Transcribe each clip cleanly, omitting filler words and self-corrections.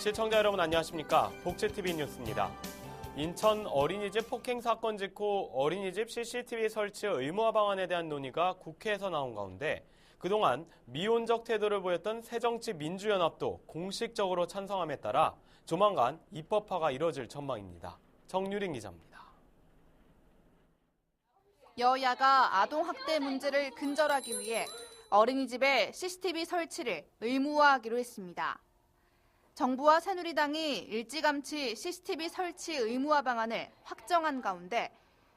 시청자 여러분 안녕하십니까? 복지TV 뉴스입니다. 인천 어린이집 폭행 사건 직후 어린이집 CCTV 설치 의무화 방안에 대한 논의가 국회에서 나온 가운데 그동안 미온적 태도를 보였던 새정치민주연합도 공식적으로 찬성함에 따라 조만간 입법화가 이뤄질 전망입니다. 정유린 기자입니다. 여야가 아동학대 문제를 근절하기 위해 어린이집에 CCTV 설치를 의무화하기로 했습니다. 정부와 새누리당이 일찌감치 CCTV 설치 의무화 방안을 확정한 가운데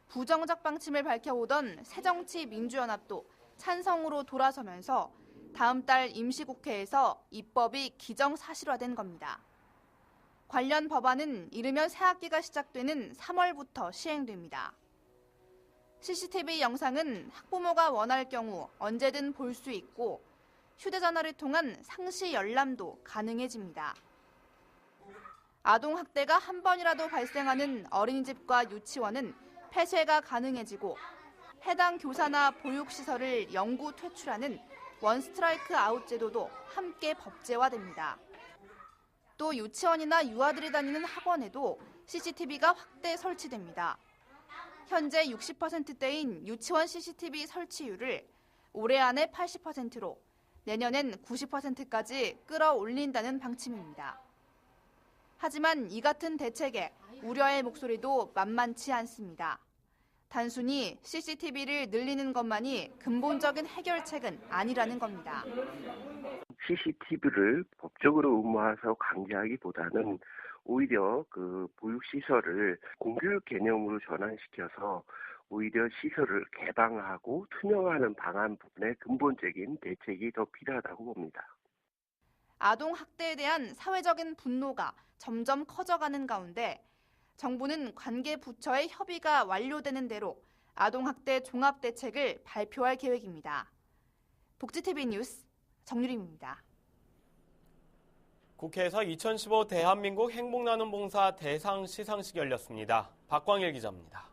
부정적 방침을 밝혀오던 새정치민주연합도 찬성으로 돌아서면서 다음 달 임시국회에서 입법이 기정사실화된 겁니다. 관련 법안은 이르면 새학기가 시작되는 3월부터 시행됩니다. CCTV 영상은 학부모가 원할 경우 언제든 볼 수 있고 휴대전화를 통한 상시 열람도 가능해집니다. 아동학대가 한 번이라도 발생하는 어린이집과 유치원은 폐쇄가 가능해지고 해당 교사나 보육시설을 영구 퇴출하는 원스트라이크 아웃 제도도 함께 법제화됩니다. 또 유치원이나 유아들이 다니는 학원에도 CCTV가 확대 설치됩니다. 현재 60%대인 유치원 CCTV 설치율을 올해 안에 80%로 내년엔 90%까지 끌어올린다는 방침입니다. 하지만 이 같은 대책에 우려의 목소리도 만만치 않습니다. 단순히 CCTV를 늘리는 것만이 근본적인 해결책은 아니라는 겁니다. CCTV를 법적으로 의무화해서 강제하기보다는 오히려 보육시설을 공교육 개념으로 전환시켜서 오히려 시설을 개방하고 투명화하는 방안 부분에 근본적인 대책이 더 필요하다고 봅니다. 아동 학대에 대한 사회적인 분노가 점점 커져가는 가운데 정부는 관계 부처의 협의가 완료되는 대로 아동 학대 종합 대책을 발표할 계획입니다. 복지TV 뉴스 정유림입니다. 국회에서 2015 대한민국 행복나눔봉사 대상 시상식이 열렸습니다. 박광일 기자입니다.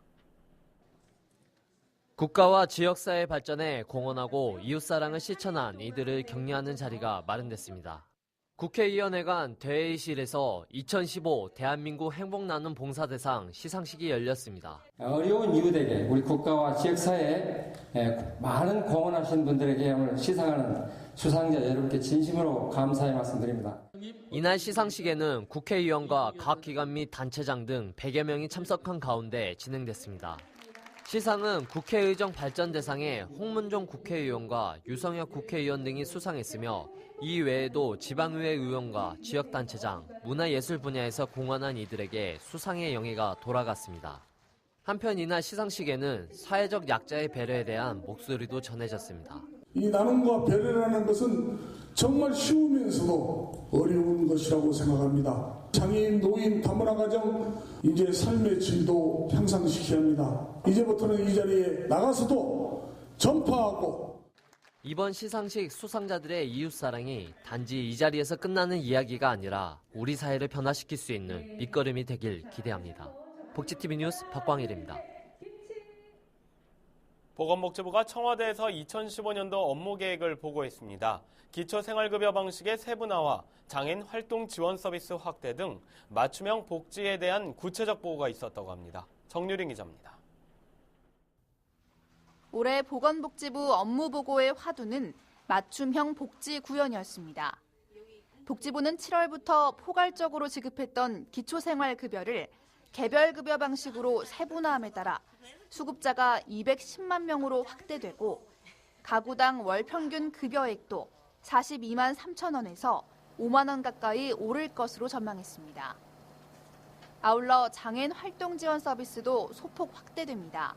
국가와 지역사회 발전에 공헌하고 이웃사랑을 실천한 이들을 격려하는 자리가 마련됐습니다. 국회의원회 간 대회의실에서 2015 대한민국 행복나눔 봉사대상 시상식이 열렸습니다. 어려운 이웃에게 우리 국가와 지역사회에 많은 공헌하신 분들에게 오늘 시상하는 수상자 여러분께 진심으로 감사의 말씀드립니다. 이날 시상식에는 국회의원과 각 기관 및 단체장 등 100여 명이 참석한 가운데 진행됐습니다. 시상은 국회의정 발전 대상에 홍문종 국회의원과 유성혁 국회의원 등이 수상했으며 이 외에도 지방의회 의원과 지역단체장, 문화예술 분야에서 공헌한 이들에게 수상의 영예가 돌아갔습니다. 한편 이날 시상식에는 사회적 약자의 배려에 대한 목소리도 전해졌습니다. 이 나눔과 배려라는 것은 정말 쉬우면서도 어려운 것이라고 생각합니다. 장애인, 노인, 다문화 가정 이제 삶의 질도 향상시켜야 합니다. 이제부터는 이 자리에 나가서도 전파하고 이번 시상식 수상자들의 이웃사랑이 단지 이 자리에서 끝나는 이야기가 아니라 우리 사회를 변화시킬 수 있는 밑거름이 되길 기대합니다. 복지TV 뉴스 박광일입니다. 보건복지부가 청와대에서 2015년도 업무 계획을 보고했습니다. 기초생활급여 방식의 세분화와 장애인 활동 지원 서비스 확대 등 맞춤형 복지에 대한 구체적 보고가 있었다고 합니다. 정유린 기자입니다. 올해 보건복지부 업무보고의 화두는 맞춤형 복지 구현이었습니다. 복지부는 7월부터 포괄적으로 지급했던 기초생활급여를 개별급여 방식으로 세분화함에 따라 수급자가 210만 명으로 확대되고 가구당 월 평균 급여액도 42만 3천 원에서 5만 원 가까이 오를 것으로 전망했습니다. 아울러 장애인 활동 지원 서비스도 소폭 확대됩니다.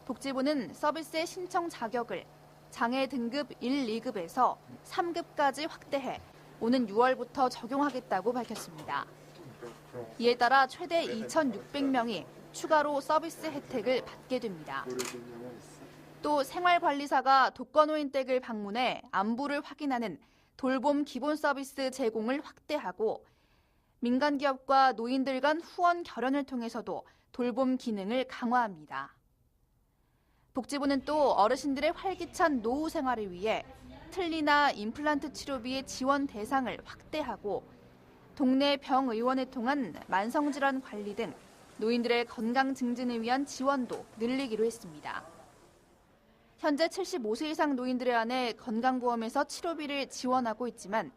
복지부는 서비스의 신청 자격을 장애 등급 1, 2급에서 3급까지 확대해 오는 6월부터 적용하겠다고 밝혔습니다. 이에 따라 최대 2,600명이 추가로 서비스 혜택을 받게 됩니다. 또 생활관리사가 독거노인 댁을 방문해 안부를 확인하는 돌봄 기본 서비스 제공을 확대하고 민간기업과 노인들 간 후원 결연을 통해서도 돌봄 기능을 강화합니다. 복지부는 또 어르신들의 활기찬 노후 생활을 위해 틀니나 임플란트 치료비의 지원 대상을 확대하고 동네 병의원을 통한 만성질환 관리 등 노인들의 건강 증진을 위한 지원도 늘리기로 했습니다. 현재 75세 이상 노인들에 한해 건강보험에서 치료비를 지원하고 있지만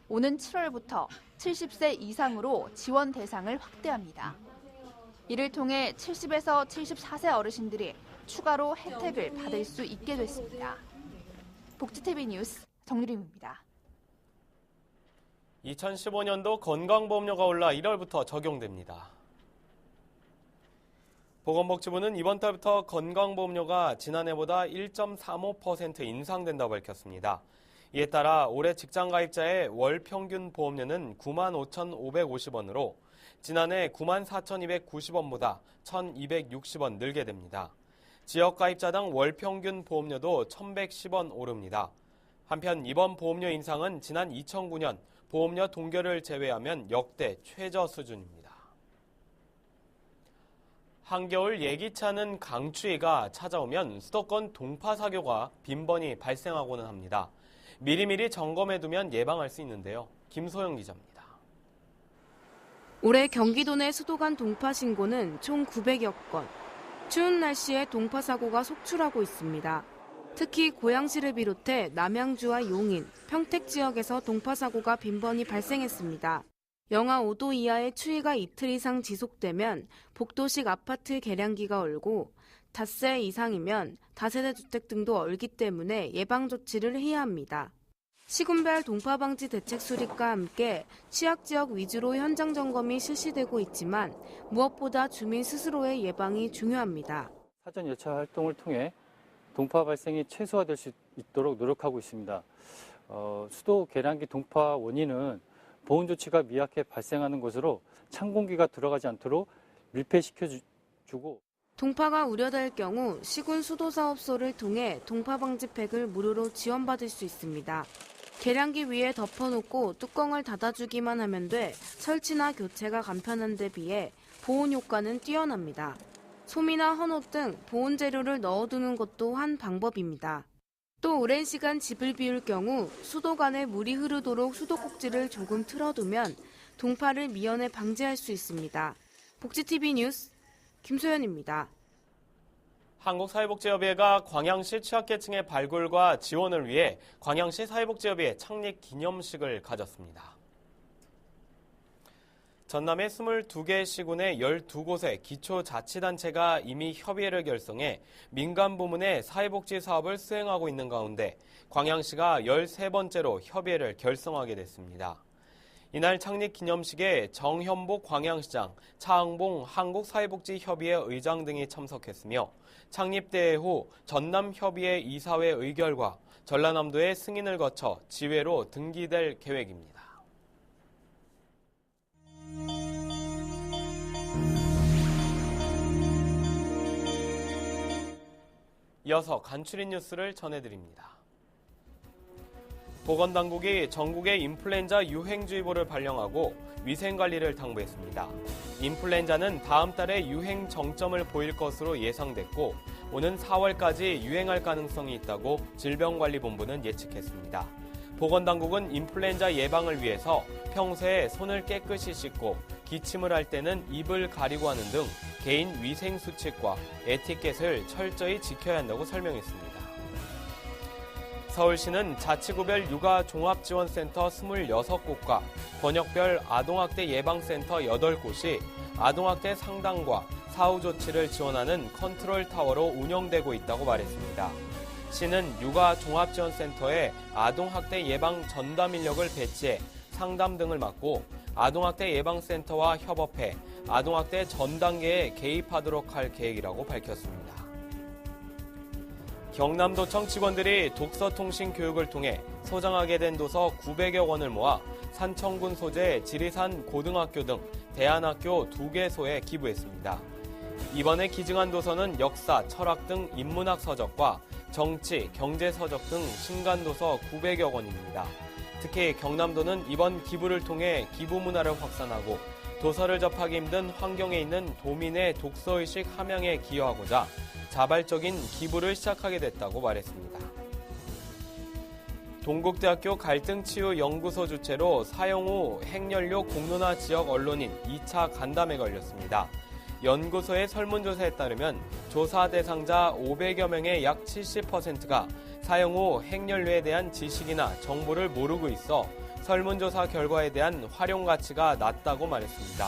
오는 7월부터 70세 이상으로 지원 대상을 확대합니다. 이를 통해 70에서 74세 어르신들이 추가로 혜택을 받을 수 있게 됐습니다. 복지TV 뉴스 정유림입니다. 2015년도 건강보험료가 올라 1월부터 적용됩니다. 보건복지부는 이번 달부터 건강보험료가 지난해보다 1.35% 인상된다고 밝혔습니다. 이에 따라 올해 직장가입자의 월 평균 보험료는 95,550원으로 지난해 94,290원보다 1,260원 늘게 됩니다. 지역가입자당 월 평균 보험료도 1,110원 오릅니다. 한편 이번 보험료 인상은 지난 2009년 보험료 동결을 제외하면 역대 최저 수준입니다. 한겨울 예기치 않은 강추위가 찾아오면 수도권 동파 사고가 빈번히 발생하고는 합니다. 미리미리 점검해두면 예방할 수 있는데요. 김소영 기자입니다. 올해 경기도 내 수도 간 동파 신고는 총 900여 건. 추운 날씨에 동파 사고가 속출하고 있습니다. 특히 고양시를 비롯해 남양주와 용인, 평택 지역에서 동파 사고가 빈번히 발생했습니다. 영하 5도 이하의 추위가 이틀 이상 지속되면 복도식 아파트 계량기가 얼고 닷새 이상이면 다세대 주택 등도 얼기 때문에 예방 조치를 해야 합니다. 시군별 동파 방지 대책 수립과 함께 취약 지역 위주로 현장 점검이 실시되고 있지만 무엇보다 주민 스스로의 예방이 중요합니다. 사전 예차 활동을 통해 동파 발생이 최소화될 수 있도록 노력하고 있습니다. 수도 계량기 동파 원인은 보온 조치가 미약해 발생하는 것으로 찬 공기가 들어가지 않도록 밀폐시켜주고 동파가 우려될 경우 시군 수도사업소를 통해 동파 방지팩을 무료로 지원받을 수 있습니다. 계량기 위에 덮어놓고 뚜껑을 닫아주기만 하면 돼 설치나 교체가 간편한 데 비해 보온 효과는 뛰어납니다. 솜이나 헌옷 등 보온 재료를 넣어두는 것도 한 방법입니다. 또 오랜 시간 집을 비울 경우 수도관에 물이 흐르도록 수도꼭지를 조금 틀어두면 동파를 미연에 방지할 수 있습니다. 복지TV 뉴스 김소연입니다. 한국사회복지협의회가 광양시 취약계층의 발굴과 지원을 위해 광양시 사회복지협의회 창립 기념식을 가졌습니다. 전남의 22개 시군의 12곳의 기초자치단체가 이미 협의회를 결성해 민간 부문의 사회복지 사업을 수행하고 있는 가운데 광양시가 13번째로 협의회를 결성하게 됐습니다. 이날 창립 기념식에 정현복 광양시장, 차흥봉 한국사회복지협의회 의장 등이 참석했으며 창립대회 후 전남협의회 이사회 의결과 전라남도의 승인을 거쳐 지회로 등기될 계획입니다. 이어서 간추린 뉴스를 전해드립니다. 보건당국이 전국에 인플루엔자 유행주의보를 발령하고 위생관리를 당부했습니다. 인플루엔자는 다음 달에 유행 정점을 보일 것으로 예상됐고 오는 4월까지 유행할 가능성이 있다고 질병관리본부는 예측했습니다. 보건당국은 인플루엔자 예방을 위해서 평소에 손을 깨끗이 씻고 기침을 할 때는 입을 가리고 하는 등 개인 위생 수칙과 에티켓을 철저히 지켜야 한다고 설명했습니다. 서울시는 자치구별 육아종합지원센터 26곳과 번역별 아동학대 예방센터 8곳이 아동학대 상담과 사후 조치를 지원하는 컨트롤타워로 운영되고 있다고 말했습니다. 시는 육아종합지원센터에 아동학대 예방 전담 인력을 배치해 상담 등을 맡고 아동학대 예방센터와 협업해 아동학대 전 단계에 개입하도록 할 계획이라고 밝혔습니다. 경남도청 직원들이 독서통신 교육을 통해 소장하게 된 도서 900여 권을 모아 산청군 소재 지리산 고등학교 등 대안학교 2개소에 기부했습니다. 이번에 기증한 도서는 역사, 철학 등 인문학 서적과 정치, 경제 서적 등 신간도서 900여 권입니다. 특히 경남도는 이번 기부를 통해 기부 문화를 확산하고 도서를 접하기 힘든 환경에 있는 도민의 독서의식 함양에 기여하고자 자발적인 기부를 시작하게 됐다고 말했습니다. 동국대학교 갈등치유연구소 주최로 사용 후 핵연료 공론화 지역 언론인 2차 간담회 걸렸습니다. 연구소의 설문조사에 따르면 조사 대상자 500여 명의 약 70%가 사용 후 핵연료에 대한 지식이나 정보를 모르고 있어 설문조사 결과에 대한 활용 가치가 낮다고 말했습니다.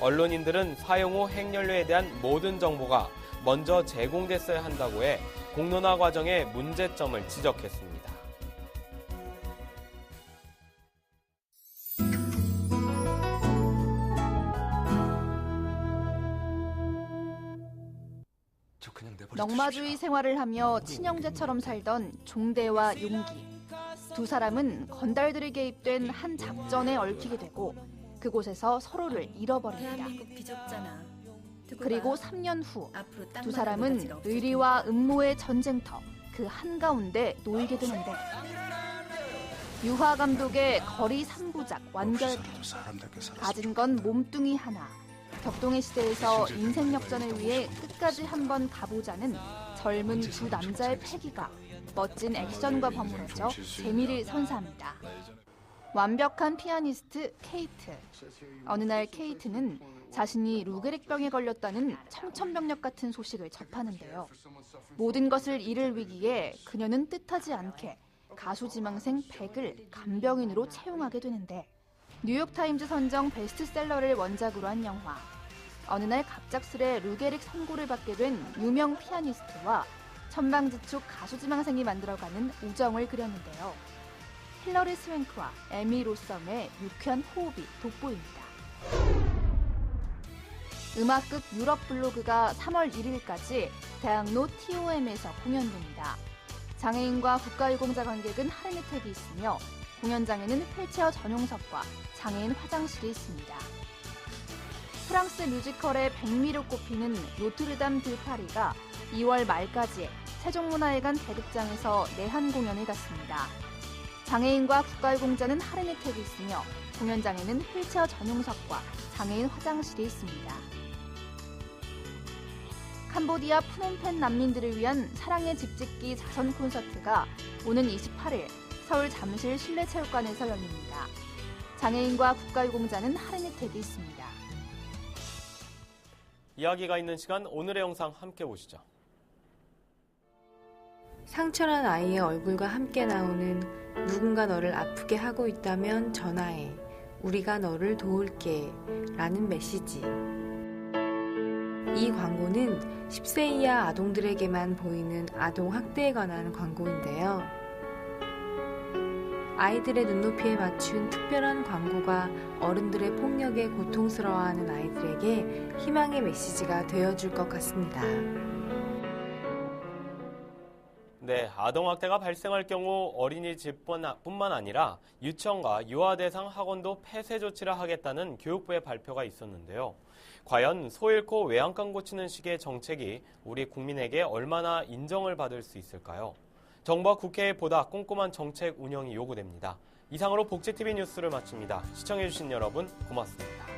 언론인들은 사용 후 핵연료에 대한 모든 정보가 먼저 제공됐어야 한다고 해 공론화 과정의 문제점을 지적했습니다. 넉마주의 생활을 하며 친형제처럼 살던 종대와 용기. 두 사람은 건달들이 개입된 한 작전에 얽히게 되고 그곳에서 서로를 잃어버립니다. 그리고 3년 후 두 사람은 의리와 음모의 전쟁터 그 한가운데 놓이게 되는데 유화 감독의 거리 3부작 완결편. 가진 건 몸뚱이 하나. 격동의 시대에서 인생 역전을 위해 끝까지 한번 가보자는 젊은 두 남자의 패기가 멋진 액션과 버무려져 재미를 선사합니다. 완벽한 피아니스트 케이트. 어느 날 케이트는 자신이 루게릭병에 걸렸다는 청천벽력 같은 소식을 접하는데요. 모든 것을 잃을 위기에 그녀는 뜻하지 않게 가수 지망생 백을 간병인으로 채용하게 되는데 뉴욕타임즈 선정 베스트셀러를 원작으로 한 영화. 어느 날 갑작스레 루게릭 선고를 받게 된 유명 피아니스트와 천방지축 가수 지망생이 만들어가는 우정을 그렸는데요. 힐러리 스웬크와 에미 로썸의 유쾌한 호흡이 돋보입니다. 음악극 유럽 블로그가 3월 1일까지 대학로 TOM에서 공연됩니다. 장애인과 국가유공자 관객은 할인 혜택이 있으며 공연장에는 휠체어 전용석과 장애인 화장실이 있습니다. 프랑스 뮤지컬의 백미로 꼽히는 노트르담 드 파리가 2월 말까지 세종문화회관 대극장에서 내한 공연을 갖습니다. 장애인과 국가유공자는 할인 혜택이 있으며 공연장에는 휠체어 전용석과 장애인 화장실이 있습니다. 캄보디아 프놈펜 난민들을 위한 사랑의 집짓기 자선 콘서트가 오는 28일 서울 잠실 실내체육관에서 열립니다. 장애인과 국가유공자는 할인 혜택이 있습니다. 이야기가 있는 시간 오늘의 영상 함께 보시죠. 상처난 아이의 얼굴과 함께 나오는 누군가 너를 아프게 하고 있다면 전화해. 우리가 너를 도울게. 라는 메시지. 이 광고는 10세 이하 아동들에게만 보이는 아동 학대에 관한 광고인데요. 아이들의 눈높이에 맞춘 특별한 광고가 어른들의 폭력에 고통스러워하는 아이들에게 희망의 메시지가 되어줄 것 같습니다. 네, 아동학대가 발생할 경우 어린이집뿐만 아니라 유치원과 유아 대상 학원도 폐쇄 조치를 하겠다는 교육부의 발표가 있었는데요. 과연 소 잃고 외양간 고치는 식의 정책이 우리 국민에게 얼마나 인정을 받을 수 있을까요? 정부와 국회의 보다 꼼꼼한 정책 운영이 요구됩니다. 이상으로 복지TV 뉴스를 마칩니다. 시청해주신 여러분 고맙습니다.